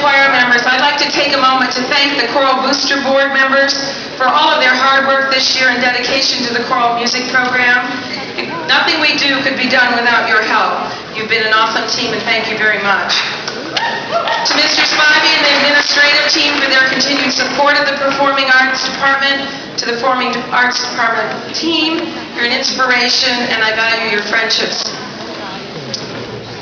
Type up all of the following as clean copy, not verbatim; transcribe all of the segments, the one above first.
choir members, I'd like to take a moment to thank the Choral Booster Board members for all of their hard work this year and dedication to the choral music program. Nothing we do could be done without your help. You've been an awesome team, and thank you very much. To Mr. Spivey and the administrative team for their continued support of the Performing Arts Department, to the Performing Arts Department team, you're an inspiration, and I value your friendships.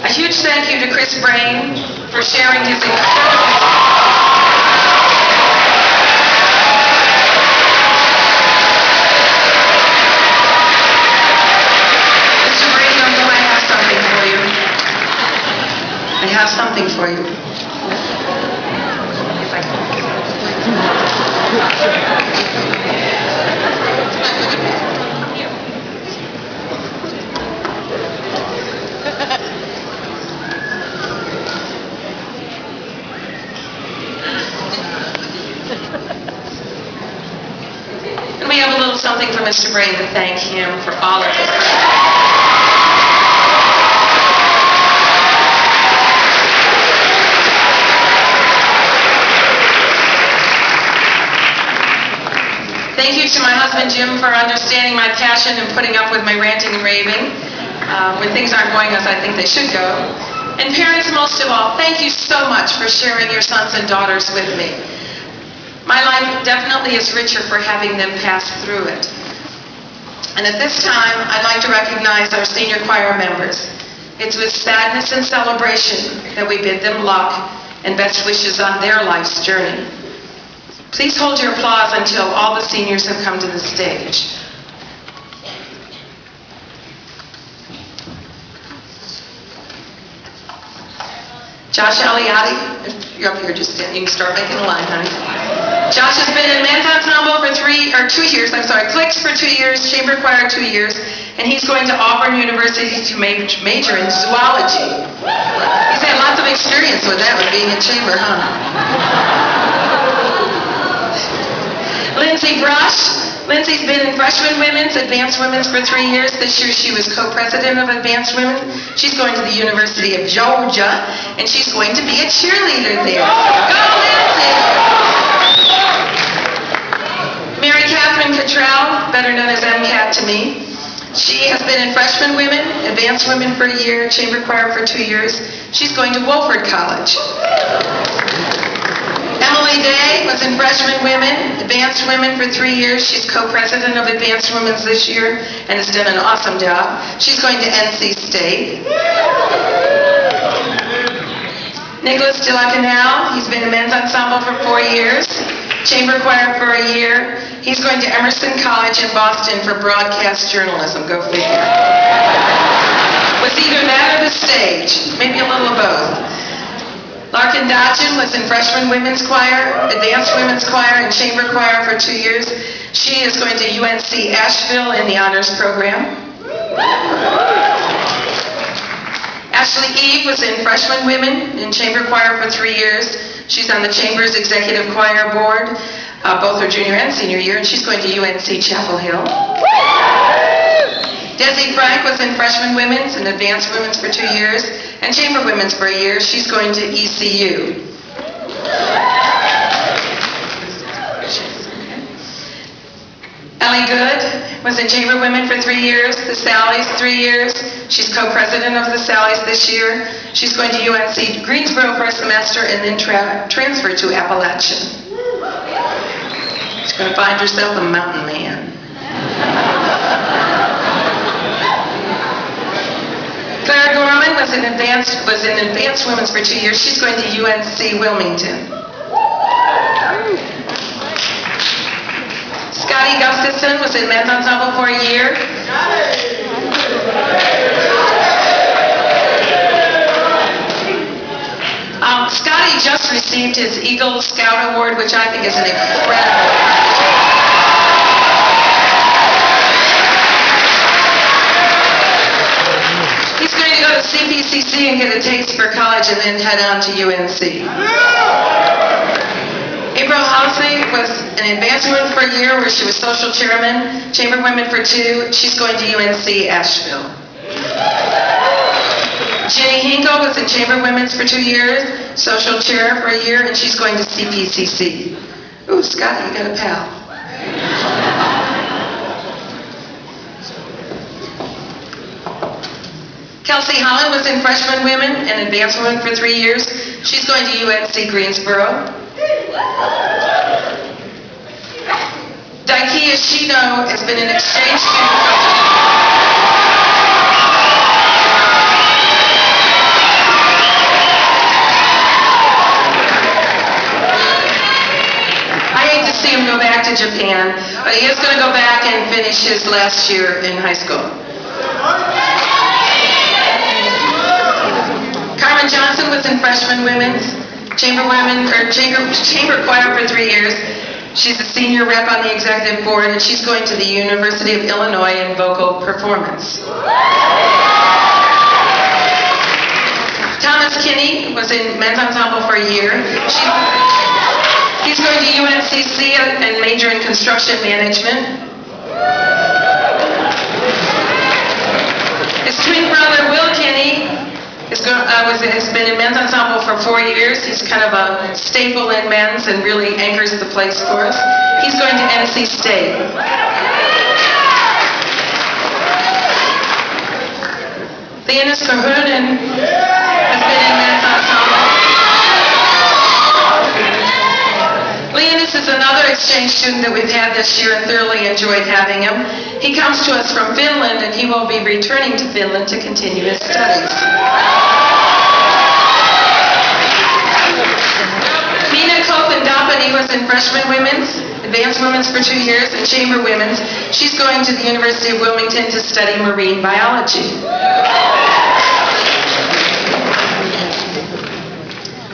A huge thank you to Chris Brain for sharing his Mr. Brain, I know I have something for you. I have something for you. If I And we have a little something for Mr. Brain to thank him for all of his work. Thank you to my husband Jim for understanding my passion and putting up with my ranting and raving when things aren't going as I think they should go. And parents, most of all, thank you so much for sharing your sons and daughters with me. My life definitely is richer for having them pass through it. And at this time, I'd like to recognize our senior choir members. It's with sadness and celebration that we bid them luck and best wishes on their life's journey. Please hold your applause until all the seniors have come to the stage. Josh Aliati, if you're up here, just you can start making a line, honey. Josh has been in men's ensemble for 2 years, Clicks for 2 years, chamber choir 2 years, and he's going to Auburn University to major in zoology. He's had lots of experience with that, with being in chamber, huh? Lindsay Brush. Lindsay's been in Freshman Women's, Advanced Women's for 3 years. This year she was co-president of Advanced Women. She's going to the University of Georgia, and she's going to be a cheerleader there. Go, Lindsay! Mary Catherine Cottrell, better known as MCAT to me. She has been in Freshman Women, Advanced Women for a year, chamber choir for 2 years. She's going to Wofford College. Emily Day was in Freshman Women, Advanced Women for 3 years. She's co-president of Advanced Women's this year and has done an awesome job. She's going to NC State. Nicholas de la Canal, he's been in men's ensemble for 4 years, chamber choir for a year. He's going to Emerson College in Boston for broadcast journalism. Go figure. Was either that or the stage, maybe a little of both. Larkin Dodgen was in Freshman Women's Choir, Advanced Women's Choir, and Chamber Choir for 2 years. She is going to UNC Asheville in the honors program. Ashley Eve was in Freshman Women in Chamber Choir for 3 years. She's on the Chamber's Executive Choir Board, both her junior and senior year, and she's going to UNC Chapel Hill. Desi Frank was in Freshman Women's and Advanced Women's for 2 years, and Chamber Women's for a year. She's going to ECU. Ellie Good was in Chamber Women for 3 years, the Sallies 3 years. She's co-president of the Sallies this year. She's going to UNC Greensboro for a semester and then transfer to Appalachian. She's going to find herself a mountain man. Claire Gorman was in Advanced Women's for 2 years. She's going to UNC Wilmington. Scotty Gustafson was in men's ensemble for a year. Scotty just received his Eagle Scout Award, which I think is an incredible. He's going to go to CPCC and get a taste for college and then head on to UNC. April Halsey was an Advanced Woman for a year where she was social chairman, Chamber Women for 2. She's going to UNC Asheville. Jenny Hinkle was in Chamber Women's for 2 years. social chair for a year, and she's going to CPCC. Ooh, Scotty, you got a pal. Kelsey Holland was in freshman women and advanced women for 3 years. She's going to UNC Greensboro. Daikia Shino has been an exchange student. See him go back to Japan, but he is going to go back and finish his last year in high school. Carmen Johnson was in freshman women's chamber choir for 3 years. She's a senior rep on the executive board, and she's going to the University of Illinois in vocal performance. Thomas Kinney was in men's ensemble for a year. He's going to UNCC and major in construction management. His twin brother, Will Kinney, has been in men's ensemble for 4 years. He's kind of a staple in men's and really anchors the place for us. He's going to NC State. Leonis Kahunen has been in men's ensemble. Leonis is another exchange student that we've had this year and thoroughly enjoyed having him. He comes to us from Finland, and he will be returning to Finland to continue his studies. Mina Kopendapani was in freshman women's, advanced women's for 2 years, and chamber women's. She's going to the University of Wilmington to study marine biology.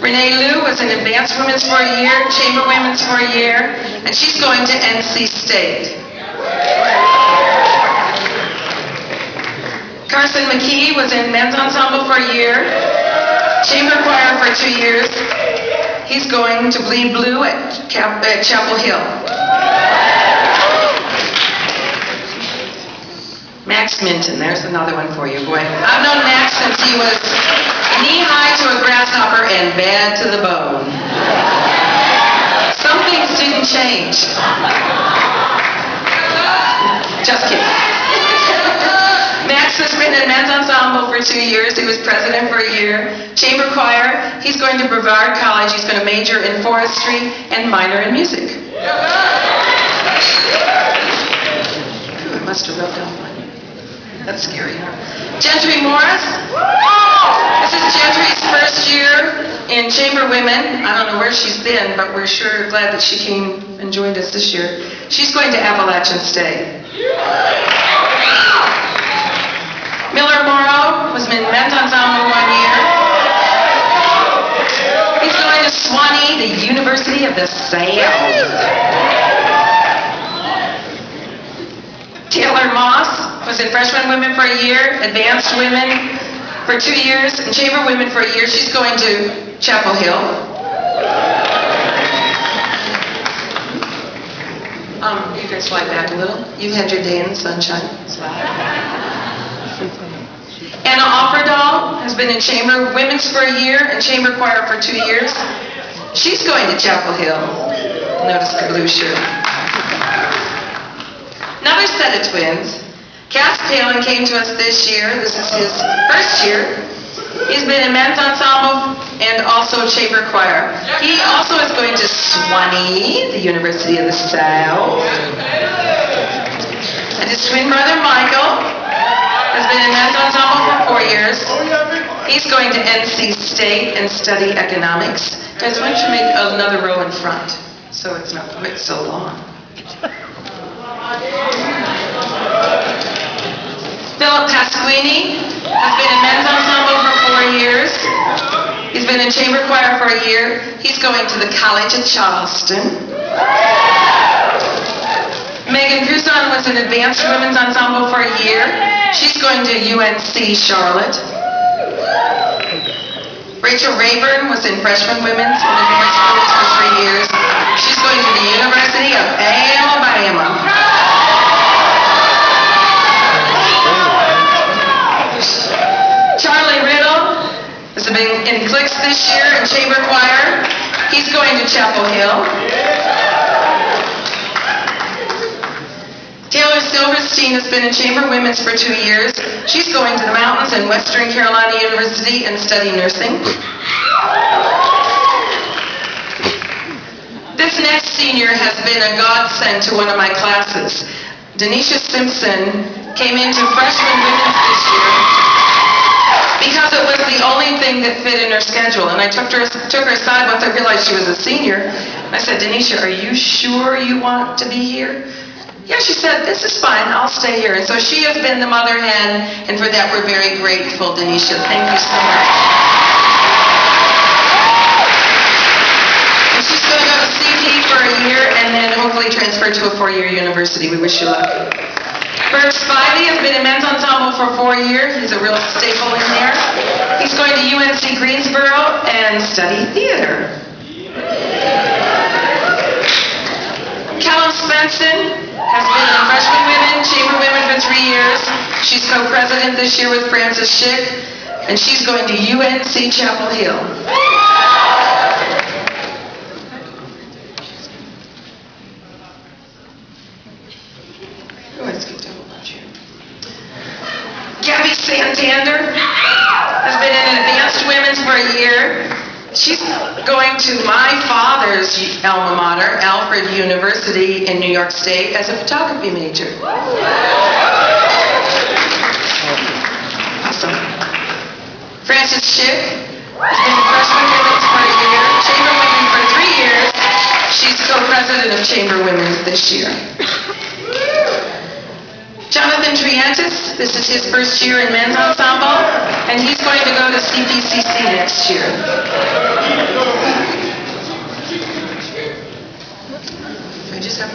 Renee Liu was in advanced women's for a year, chamber women's for a year, and she's going to NC State. Carson McKee was in men's ensemble for a year, chamber choir for 2 years. He's going to Bleed Blue at Chapel Hill. Max Minton, there's another one for you, boy. I've known Max since he was knee-high to a grasshopper and bad to the bone. Some things didn't change. Just kidding. Max has been in men's ensemble for 2 years. He was president for a year. Chamber choir. He's going to Brevard College. He's going to major in forestry and minor in music. Ooh, I must have wrote down one. That's scary. Gentry Morris. This is Gentry's first year in chamber women. I don't know where she's been, but we're sure glad that she came and joined us this year. She's going to Appalachian State. Miller Morrow was in men's ensemble 1 year. He's going to Swanee, the University of the South. Taylor Moss was in freshman women for a year, advanced women for 2 years, and chamber women for a year. She's going to Chapel Hill. You can slide back a little. You've had your day in the sunshine. Anna Offerdahl has been in chamber women's for a year and chamber choir for 2 years. She's going to Chapel Hill. Notice the blue shirt. Another set of twins. Cass Palin came to us this year. This is his first year. He's been in men's ensemble and also chamber choir. He also is going to Swanee, the University of the South. And his twin brother Michael has been in men's ensemble for 4 years. He's going to NC State and study economics. Guys, why don't you make another row in front so it's not quite so long. Philip Pasquini has been in men's ensemble for 4 years. He's been in chamber choir for a year. He's going to the College of Charleston. Megan Cuson was in advanced women's ensemble for a year. She's going to UNC Charlotte. Rachel Rayburn was in freshman women's and advanced women's for 3 years. She's going to the University of Alabama. Charlie Riddle has been in in cliques this year in chamber choir. He's going to Chapel Hill. Taylor Silverstein has been in chamber women's for 2 years. She's going to the mountains in Western Carolina University and study nursing. This next senior has been a godsend to one of my classes. Denisha Simpson came into freshman women's this year because it was the only thing that fit in her schedule. And I took her aside once I realized she was a senior. I said, Denisha, are you sure you want to be here? Yeah, she said, this is fine, I'll stay here. And so she has been the mother hen, and for that we're very grateful, Denisha. Thank you so much. And she's going to go to CP for a year and then hopefully transfer to a 4-year university. We wish you luck. Berg Spivey has been in men's ensemble for 4 years. He's a real staple in there. He's going to UNC Greensboro and study theater. Callum Svensson has been in freshman women, chamber women for 3 years. She's co-president this year with Frances Schick, and she's going to UNC Chapel Hill. Oh, I skipped a whole bunch here. Gabby Santander has been in advanced women's for a year. She's going to my father's alma mater, Alfred University in New York State, as a photography major. Awesome. Frances Schick has been in freshman women's for a year, chamber women for 3 years. She's co-president of chamber women this year. Jonathan Trientis, this is his first year in men's ensemble, and he's going to go to CPCC next year. I just have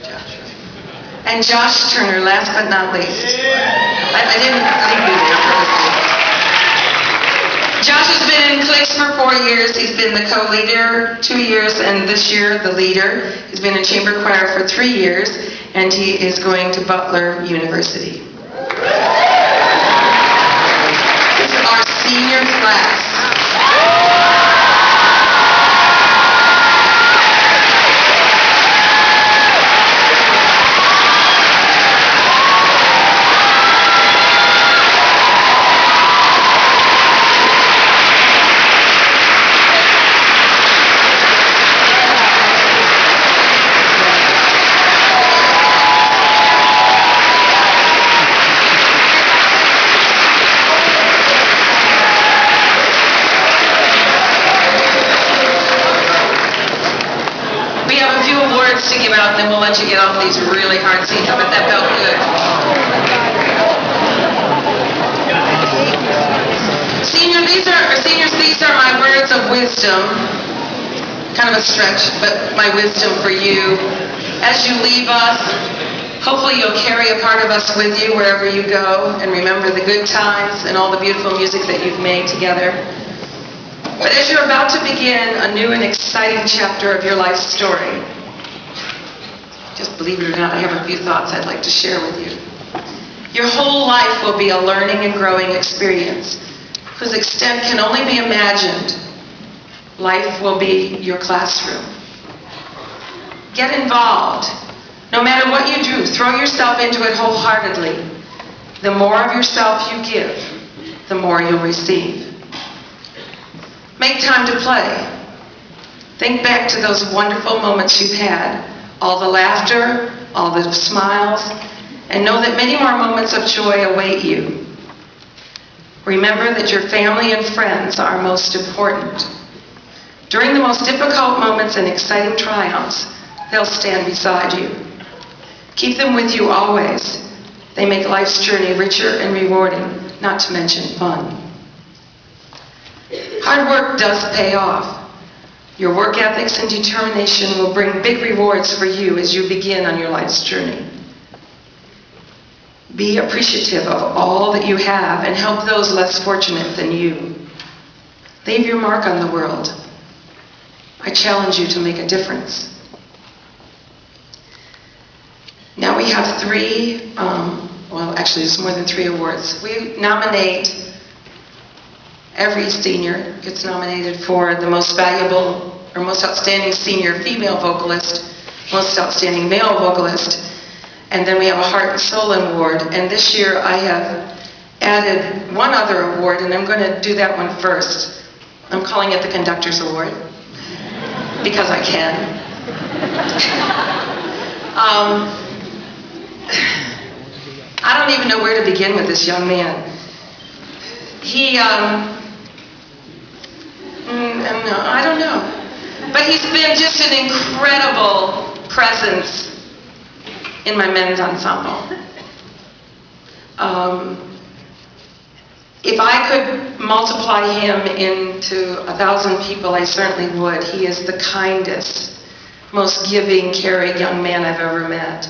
Josh. And Josh Turner, last but not least. I didn't leave you there purposely. Josh has been in cliques for 4 years. He's been the co-leader 2 years, and this year the leader. He's been in chamber choir for 3 years, and he is going to Butler University. This is our senior class. To give out, and then we'll let you get off these really hard seats. I bet that felt good. Seniors, these are my words of wisdom. Kind of a stretch, but my wisdom for you. As you leave us, hopefully you'll carry a part of us with you wherever you go, and remember the good times and all the beautiful music that you've made together. But as you're about to begin a new and exciting chapter of your life story, just believe it or not, I have a few thoughts I'd like to share with you. Your whole life will be a learning and growing experience whose extent can only be imagined. Life will be your classroom. Get involved. No matter what you do, throw yourself into it wholeheartedly. The more of yourself you give, the more you'll receive. Make time to play. Think back to those wonderful moments you've had. All the laughter, all the smiles, and know that many more moments of joy await you. Remember that your family and friends are most important. During the most difficult moments and exciting triumphs, they'll stand beside you. Keep them with you always. They make life's journey richer and rewarding, not to mention fun. Hard work does pay off. Your work ethics and determination will bring big rewards for you as you begin on your life's journey. Be appreciative of all that you have and help those less fortunate than you. Leave your mark on the world. I challenge you to make a difference. Now we have 3, well actually there's more than 3 awards. We nominate every senior gets nominated for the most valuable or most outstanding senior female vocalist, most outstanding male vocalist, and then we have a Heart and Soul Award. And this year I have added one other award, and I'm going to do that one first. I'm calling it the Conductor's Award, because I can. I don't even know where to begin with this young man. I don't know. But he's been just an incredible presence in my men's ensemble. If I could multiply him into 1,000 people, I certainly would. He is the kindest, most giving, caring young man I've ever met.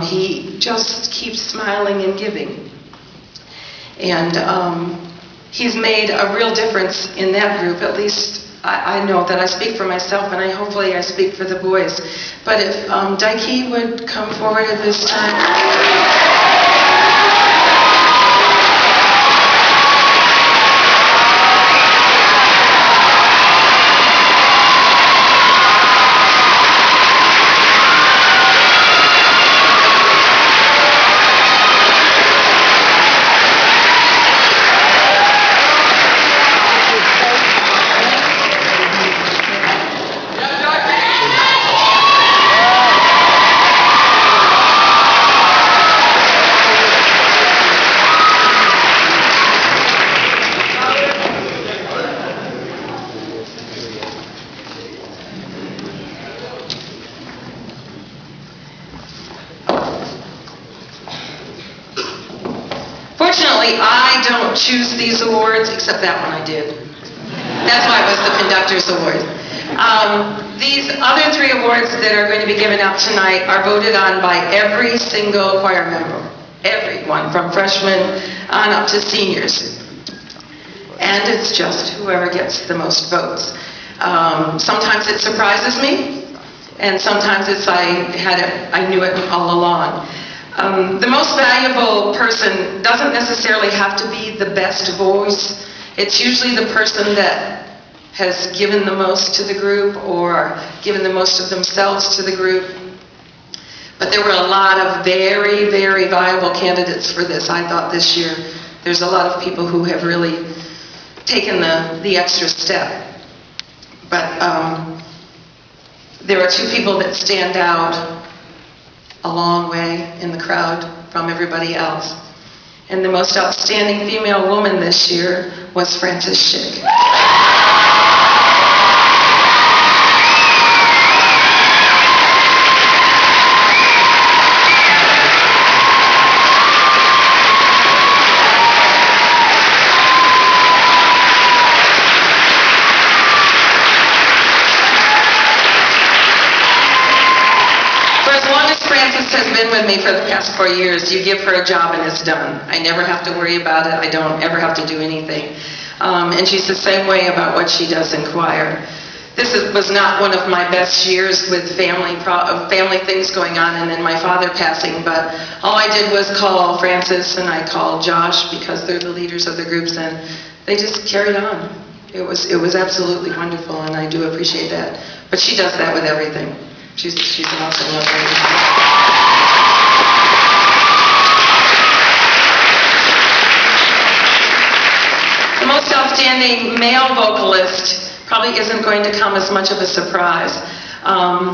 He just keeps smiling and giving. And he's made a real difference in that group. At least I know that I speak for myself, and hopefully I speak for the boys. But if Dikey would come forward at this time. Fortunately, I don't choose these awards, except that one I did. That's why it was the Conductor's Award. These other 3 awards that are going to be given out tonight are voted on by every single choir member. Everyone, from freshmen on up to seniors. And it's just whoever gets the most votes. Sometimes it surprises me, and sometimes it's I knew it all along. The most valuable person doesn't necessarily have to be the best voice. It's usually the person that has given the most to the group or given the most of themselves to the group. But there were a lot of very, very viable candidates for this. I thought this year there's a lot of people who have really taken the extra step. But there are 2 people that stand out a long way in the crowd from everybody else. And the most outstanding female woman this year was Frances Schick. Frances has been with me for the past 4 years. You give her a job and it's done. I never have to worry about it. I don't ever have to do anything. And she's the same way about what she does in choir. This was not one of my best years with family things going on and then my father passing, but all I did was call Frances and I called Josh because they're the leaders of the groups, and they just carried on. It was absolutely wonderful, and I do appreciate that. But she does that with everything. She's an awesome young lady. The most outstanding male vocalist probably isn't going to come as much of a surprise.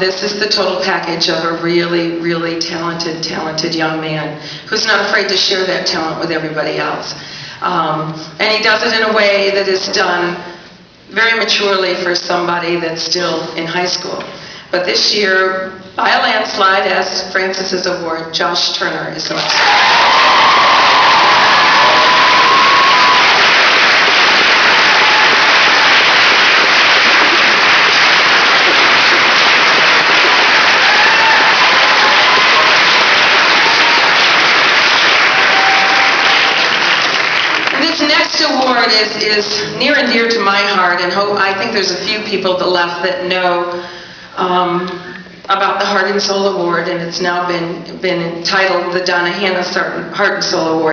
This is the total package of a really, really talented young man who's not afraid to share that talent with everybody else. And he does it in a way that is done very maturely for somebody that's still in high school. But this year, by a landslide, as Frances's award, Josh Turner is selected. This next award is near and dear to my heart, and I think there's a few people left that know about the Heart and Soul Award, and it's now been entitled the Donna Hannah Heart and Soul Award.